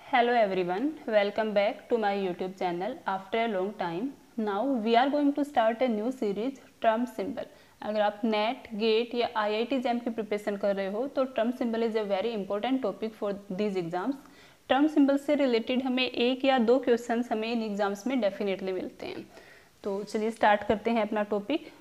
Hello everyone, welcome back to my YouTube channel after a long time. Now we are going to start a new series Trump symbol. अगर आप net gate या IIT jam की preparation कर रहे हो तो Trump symbol is a very important topic for these exams. Trump symbol से related हमें एक या दो क्वेश्चंस हमें इन एग्जाम्स में डेफिनेटली मिलते हैं. तो चलिए स्टार्ट करते हैं अपना टॉपिक.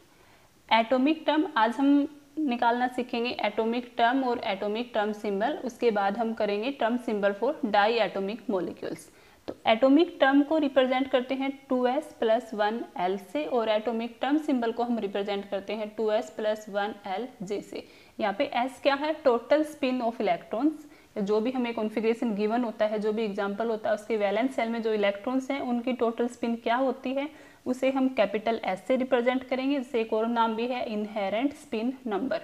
एटॉमिक टर्म आज हम निकालना सीखेंगे, एटॉमिक टर्म और एटॉमिक टर्म सिंबल. उसके बाद हम करेंगे term symbol for diatomic molecules. तो एटॉमिक टर्म को रिप्रेजेंट करते हैं 2s + 1l से और एटॉमिक टर्म सिंबल को हम रिप्रेजेंट करते हैं 2s + 1l j से. यहाँ पे s क्या है? Total spin off electrons. जो भी हमें कॉन्फ़िगरेशन गिवन होता है, जो भी एग्जाम्पल होता है, उसके वैलेंस सेल में जो इलेक्ट्रॉन्स हैं उनकी टोटल स्पिन क्या होती है उसे हम कैपिटल S से रिप्रेजेंट करेंगे. जिससे एक और नाम भी है inherent spin number.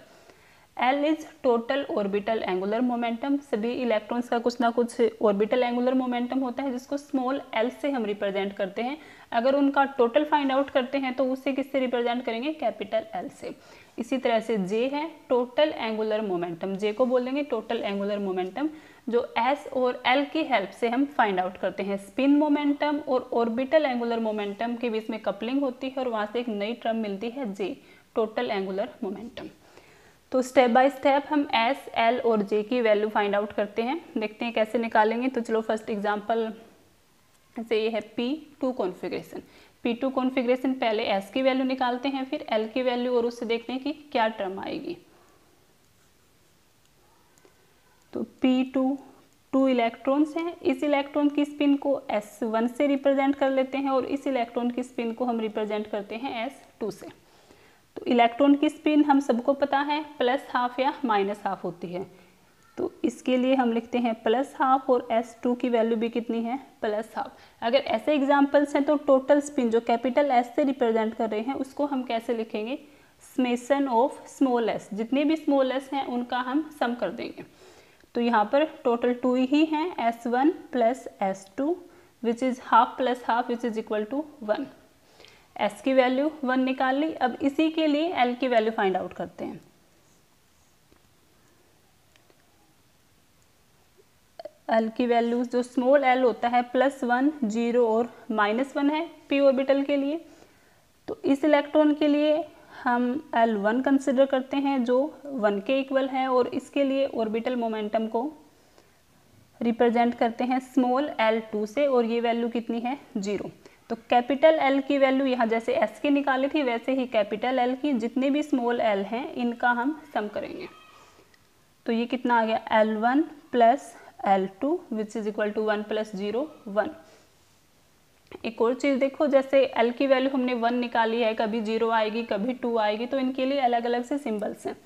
L is total orbital angular momentum. सभी इलेक्ट्रॉन्स का कुछ ना कुछ ऑर्बिटल एंगुलर मोमेंटम होता है जिसको स्मॉल l से हम रिप्रेजेंट करते हैं. अगर उनका टोटल फाइंड आउट करते हैं तो उसे किससे रिप्रेजेंट करेंगे? कैपिटल L से. इसी तरह से J है टोटल एंगुलर मोमेंटम. J को बोलेंगे टोटल एंगुलर मोमेंटम, जो S और L की हेल्प से हम फाइंड आउट करते हैं. स्पिन मोमेंटम और ऑर्बिटल एंगुलर मोमेंटम के बीच में कपलिंग होती है और वहाँ से एक नई टर्म मिलती है J, टोटल एंगुलर मोमेंटम. तो स्टेप बाय स्टेप हम S, L और J की वैल्यू फाइंड आउट करते हैं. देखते हैं कैसे निकालेंगे. तो चलो फर्स्ट एग्जांपल से ये है P2 कॉन्फ़िगरेशन. P2 कॉन्फ़िगरेशन पहले S की वैल्यू निकालते हैं, फिर L की वैल्यू और उससे देखते हैं कि क्या टर्म आएगी. तो P2 2 इलेक्ट्रॉन्स हैं. इस इलेक्ट्रॉन की स्पिन को S1 से रिप्रेजेंट कर लेते हैं और इस इलेक्ट्रॉन की स्पिन को हम रिप्रेजेंट करते हैं S2 से. तो इलेक्ट्रॉन की स्पिन हम सबको पता है +½ या -½ होती है. तो इसके लिए हम लिखते हैं +½ और S2 की वैल्यू भी कितनी है? +½. अगर ऐसे एग्जाम्पल्स हैं तो टोटल स्पिन जो कैपिटल S से रिप्रेजेंट कर रहे हैं उसको हम कैसे लिखेंगे? Summation of small s. जितने भी स्मॉल s हैं उनका हम सम कर देंगे. तो यहाँ पर टोटल 2 ही हैं, S1 + S2 which is ½ + ½ which is equal to 1. S की वैल्यू 1 निकाल ली. अब इसी के लिए L की वैल्यू फाइंड आउट करते हैं. L की वैल्यू जो स्मॉल l होता है +1, 0 और -1 है p ऑर्बिटल के लिए. तो इस इलेक्ट्रॉन के लिए हम L1 कंसिडर करते हैं जो 1 के इक्वल है और इसके लिए ऑर्बिटल मोमेंटम को रिप्रेजेंट करते हैं स्मॉल l2 से और ये वैल्यू कितनी है? 0. तो कैपिटल L की वैल्यू यहाँ जैसे S की निकाली थी वैसे ही कैपिटल L की जितने भी स्मॉल l हैं इनका हम सम करेंगे. तो ये कितना आ गया? L1 + L2 which is equal to 1 + 0 1. एक और चीज़ देखो, जैसे L की वैल्यू हमने 1 निकाली है, कभी 0 आएगी कभी 2 आएगी, तो इनके लिए अलग अलग से सिंबल्स हैं.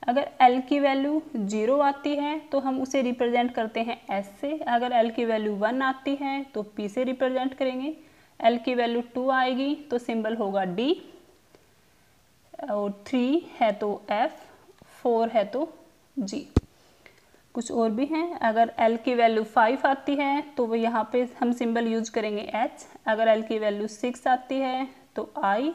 अगर L की वैल्यू 0 आती है तो हम उसे रिप्रेजेंट करते हैं S से. अगर L की वैल्यू 1 आती है तो P से रिप्रेजेंट करेंगे. L की वैल्यू 2 आएगी तो सिंबल होगा D, और 3 है तो F, 4 है तो G. कुछ और भी हैं. अगर L की वैल्यू 5 आती है तो वो यहाँ पे हम सिंबल यूज करेंगे H. अगर L की वैल्यू 6 आती है तो I,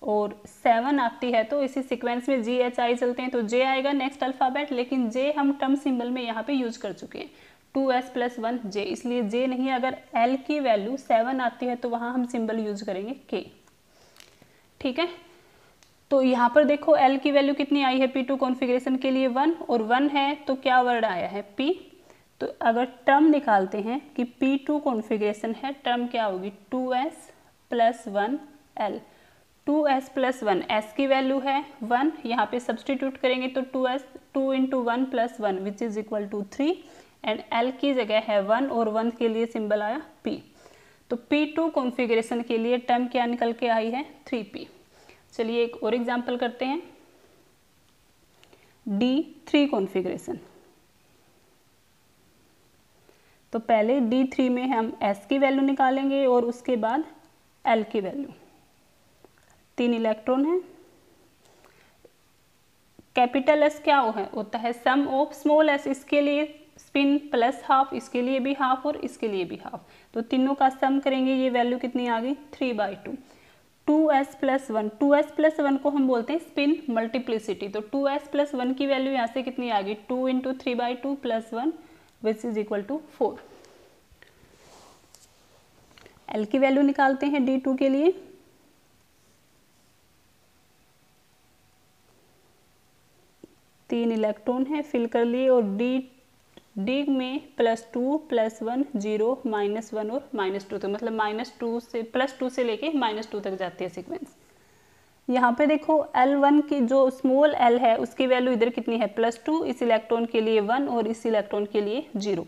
और 7 आती है तो इसी सीक्वेंस में G H I चलते हैं तो J आएगा नेक्स्ट अल्फ़ाबेट. लेकिन J हम टर्म सिंबल में यहाँ पे यूज कर चुके हैं 2s + 1 J, इसलिए J नहीं. अगर L की वैल्यू 7 आती है तो वहाँ हम सिंबल यूज करेंगे K. ठीक है. तो यहाँ पर देखो L की वैल्यू कितनी आई है P2 कॉन्फ़िगरेशन के लिए? 1, और 1 है तो क्या वर्ड आया है? P. तो अगर टर्म निकालते हैं कि P2 कॉन्फ़िगरेशन है, टर्म क्या होगी? 2s + 1l. 2s + 1, s की वैल्यू है 1, यहाँ पे सब्सटीट्यूट करेंगे तो 2s 2 × 1 + 1 which is equal to 3, and L की जगह है 1 और 1 के लिए सिंबल आया P. तो P2 कॉन्फ़िगरेशन के लिए टर्म क्या निकल के आई है? 3P. चलिए एक और एग्जाम्पल करते हैं. D3 configuration. तो पहले D3 में हम S की वैल्यू निकालेंगे और उसके बाद L की वैल्यू. 3 इलेक्ट्रॉन हैं. कैपिटल S क्या होता है? सम ऑफ स्मॉल s. इसके लिए स्पिन +½ इसके लिए भी ½ और इसके लिए भी ½. तो तीनों का सम करेंगे. ये वैल्यू कितनी आ गई? 3/2. 2s + 1, 2s + 1 को हम बोलते हैं स्पिन मल्टीप्लिसिटी. तो 2s + 1 की वैल्यू यहाँ से कितनी आ गई? 2 × 3/2 + 1 which is equal to 4. L की वैल्यू निकालते हैं D2 के लिए। तीन इलेक्ट्रॉन है, फिल कर लिए, और डी में +2 +1 0 -1 और -2 तक, मतलब -2 से +2 से लेके -2 तक जाती है सीक्वेंस। यहाँ पे देखो L1 की जो स्मॉल l है उसकी वैल्यू इधर कितनी है +2, इस इलेक्ट्रॉन के लिए 1 और इस इलेक्ट्रॉन के लिए 0।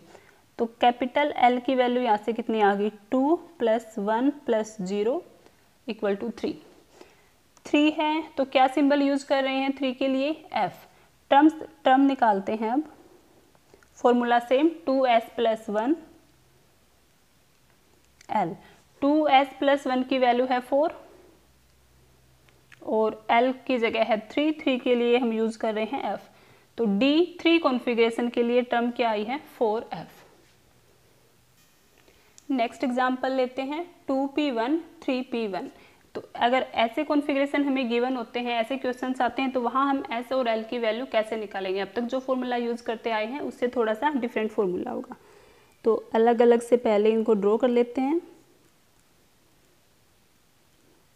तो कैपिटल L की वैल्यू यहाँ से कितनी आ गई 2 + 1 + 0 = 3। 3 है तो क्या सिंबल यूज कर रहे हैं 3 के लिए F। टर्म निकालते हैं अब। Formula same 2s + 1 L। 2s + 1 की वैल्यू है 4 और L की जगह है 3 के लिए हम यूज कर रहे हैं F। तो D3 कॉन्फ़िगरेशन के लिए टर्म क्या आई है 4F। नेक्स्ट एग्जांपल लेते हैं 2p1 3p1। तो अगर ऐसे कॉन्फ़िगरेशन हमें गिवन होते हैं, ऐसे क्वेश्चंस आते हैं, तो वहाँ हम S और L की वैल्यू कैसे निकालेंगे। अब तक जो फॉर्मूला यूज करते आए हैं उससे थोड़ा सा डिफरेंट फॉर्मूला होगा। तो अलग अलग से पहले इनको ड्रॉ कर लेते हैं।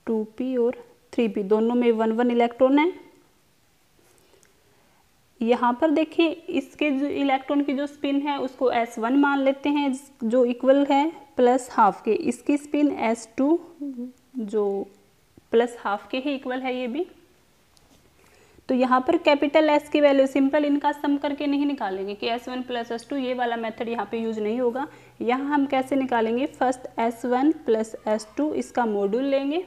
2p और 3p दोनों में 1 1 इलेक्ट्रॉन है। यहाँ पर देखें इसके जो इलेक्ट्रॉन की जो स्पिन है उसको S1 मान लेते हैं, जो इक्वल है +½ के। इसकी स्पिन S2 जो +½ के ही इक्वल है ये भी। तो यहाँ पर कैपिटल S की वैल्यू सिंपल इनका सम करके नहीं निकालेंगे कि S1 + S2, ये वाला मेथड यहाँ पे यूज नहीं होगा। यहाँ हम कैसे निकालेंगे, फर्स्ट S1 + S2 इसका मॉड्यूल लेंगे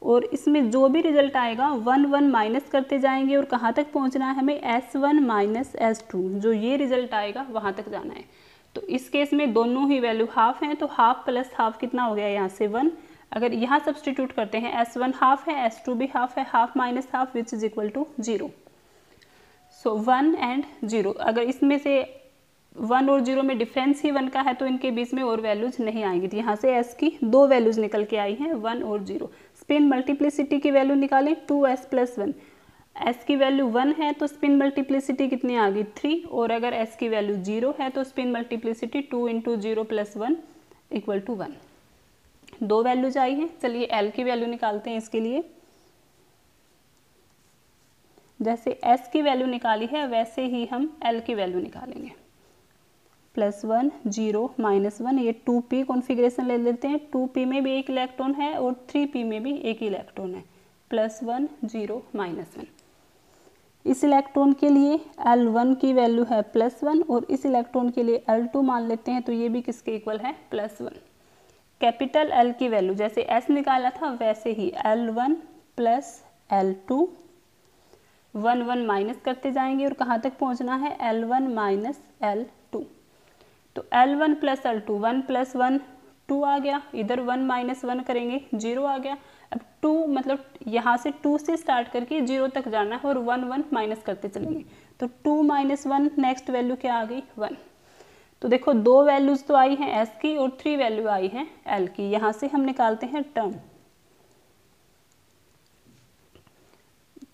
और इसमें जो भी रिजल्ट आएगा 1 1 माइनस करते जाएंगे और कहाँ तक पहुँचना है हमें S1 - S2, जो ये रिजल्ट आएगा वहाँ तक जाना है। तो इस केस में दोनों ही वैल्यू हाफ हैं, तो हाफ + ½ कितना हो गया यहाँ से 1। अगर यहाँ सब्सटीट्यूट करते हैं S1 हाफ है, S2 भी हाफ है, half - ½ which is equal to 0। So 1 and 0, अगर इसमें से 1 और 0 में डिफरेंस ही 1 का है तो इनके बीच में और वैल्यूज नहीं आएंगी। तो यहाँ से S की 2 वैल्यूज निकल के आई हैं 1 और 0। स्पिन मल्टीप्लिसिटी की वैल्यू निकालें 2s + 1। S की वैल्यू 1 है तो स्पिन मल्टीप्लिसिटी कितनी आ गई 3, और अगर S की वैल्यू 0 है तो स्पिन मल्टीप्लिसिटी 2 × 0 + 1 = 1। 2 वैल्यूज आई हैं। चलिए L की वैल्यू निकालते हैं इसके लिए। जैसे S की वैल्यू निकाली है वैसे ही हम L की वैल्यू निकालेंगे। +1 0 -1, ये 2p कॉन्फ़िगरेशन ले लेते हैं। 2p में भी एक इलेक्ट्रॉन है और 3p में भी एक इलेक्ट्रॉन है। +1 0 -1। इस इलेक्ट्रॉन के लिए L1 की वैल्यू है +1 और इस इलेक्ट्रॉन के लिए L2 मान लेते हैं, तो ये भी किसके इक्वल है +1। कैपिटल L की वैल्यू जैसे S निकाला था वैसे ही L1 + L2, 1 1 माइनस करते जाएंगे और कहाँ तक पहुँचना है L1 - L2। तो L1 + L2, 1 + 1 2 आ गया, इधर 1 - 1 करेंगे 0 आ गया। अब 2 मतलब यहाँ से 2 से स्टार्ट करके 0 तक जाना है और 1 1 माइनस करते चलेंगे। तो 2 - 1 नेक्स्ट वैल्यू क्या आ गई 1। तो देखो 2 वैल्यूज तो आई हैं S की और 3 वैल्यू आई हैं L की। यहाँ से हम निकालते हैं टर्म।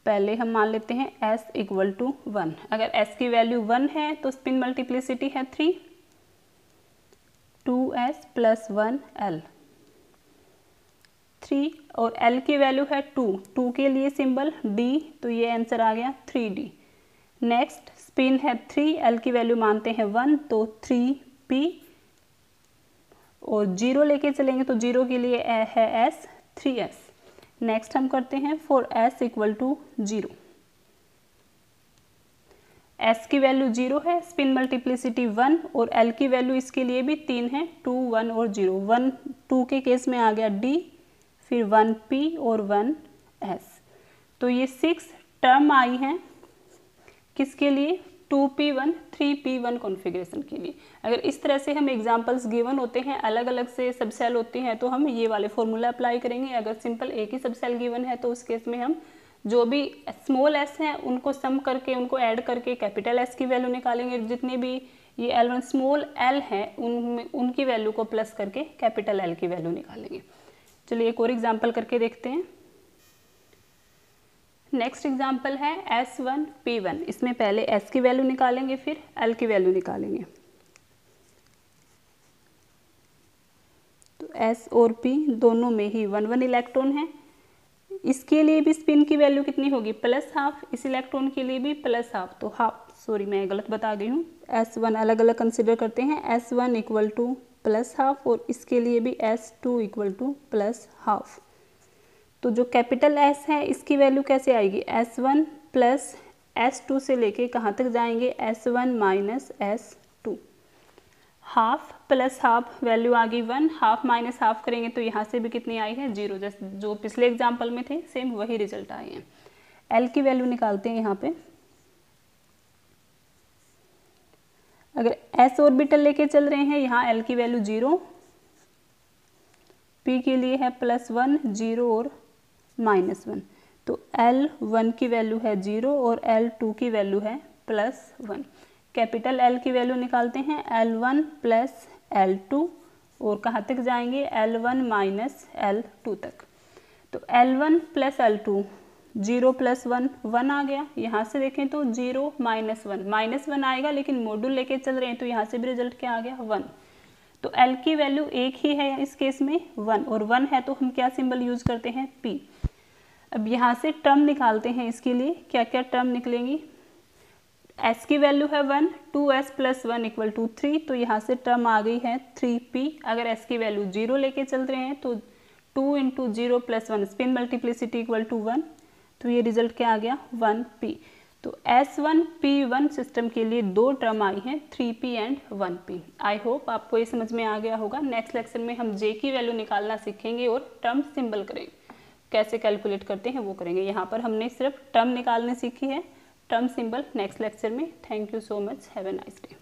पहले हम मान लेते हैं S = 1। अगर S की वैल्यू 1 है तो स्पिन मल्टीप्लिसिटी है 3, 2s + 1 L। 3 और L की वैल्यू है 2 के लिए सिंबल D, तो ये आंसर आ गया 3D। नेक्स्ट स्पिन है 3, L की वैल्यू मानते हैं 1, तो 3p और 0 लेके चलेंगे तो 0 के लिए है S 3s। नेक्स्ट हम करते हैं फॉर S = 0। S की वैल्यू 0 है, स्पिन मल्टीप्लिसिटी 1 और L की वैल्यू इसके लिए भी 3 है, 2 1 और 0। 1 2 के केस में आ गया D, फिर 1p और 1s। तो ये 6 टर्म आई हैं किसके लिए 2p1 3p1 कॉन्फ़िगरेशन के लिए। अगर इस तरह से हम एग्जांपल्स गिवन होते हैं, अलग अलग से सब सेल होती हैं, तो हम ये वाले फॉर्मूला अप्लाई करेंगे। अगर सिंपल एक ही सब सेल गिवन है तो उस केस में हम जो भी स्मॉल s हैं उनको सम करके उनको ऐड करके कैपिटल S की वैल्यू निकालेंगे। जितने भी ये L1 स्मॉल l हैं उनकी वैल्यू को प्लस करके कैपिटल L की वैल्यू निकालेंगे। चलिए एक और एग्जाम्पल करके देखते हैं। नेक्स्ट एग्जाम्पल है S1p1। इसमें पहले S की वैल्यू निकालेंगे फिर L की वैल्यू निकालेंगे। तो S और P दोनों में ही 1 1 इलेक्ट्रॉन है। इसके लिए भी स्पिन की वैल्यू कितनी होगी, +½ इस इलेक्ट्रॉन के लिए भी +½ तो हाफ, सॉरी मैं गलत बता गई हूँ, S1 अलग अलग कंसिडर करते हैं, S1 इक्वल टू +½ और इसके लिए भी S2 इक्वल टू +½ तो जो कैपिटल S है इसकी वैल्यू कैसे आएगी, S1 प्लस S2 से लेके कहाँ तक जाएंगे, S1 minus S2, half plus half value आ गई 1, हाफ माइनस हाफ करेंगे तो यहाँ से भी कितनी आई है 0, जैसे जो पिछले एग्जाम्पल में थे सेम वही रिजल्ट आए हैं। L की वैल्यू निकालते हैं यहाँ पे। अगर S ऑर्बिटल लेके चल रहे हैं यहाँ L की वैल्यू 0, P के लिए है +1 0 और -1 तो L1 की वैल्यू है 0 और L2 की वैल्यू है +1। कैपिटल L की वैल्यू निकालते हैं, L1 प्लस L2 और कहाँ तक जाएंगे, L1 माइनस L2 तक। तो L1 प्लस L2 0 + 1 1 आ गया। यहाँ से देखें तो 0 -1 -1 आएगा, लेकिन मॉड्यूल लेके चल रहे हैं तो यहाँ से भी रिजल्ट क्या आ गया 1। तो L की वैल्यू एक ही है इस केस में 1, और 1 है तो हम क्या सिंबल यूज करते हैं, P। अब यहाँ से टर्म निकालते हैं, इसके लिए क्या क्या टर्म निकलेंगी, S की वैल्यू है 1, 2S + 1 इक्वल टू 3 तो यहाँ से टर्म आ गई है 3P। अगर S की वैल्यू 0 लेके चल रहे हैं तो 2 × 0 + 1 स्पिन मल्टीप्लिसिटी इक्वल टू 1 तो ये रिजल्ट क्या आ गया 1P। तो S1P1 सिस्टम के लिए 2 टर्म आई हैं 3P and 1P। I hope आपको ये समझ में आ गया होगा। नेक्स्ट लेक्चर में हम J की वैल्यू निकालना सीखेंगे और टर्म सिंबल करेंगे, कैसे कैलकुलेट करते हैं वो करेंगे। यहाँ पर हमने सिर्फ टर्म निकालने सीखी है, टर्म सिंबल नेक्स्ट लेक्चर में। Thank you so much, have a nice day.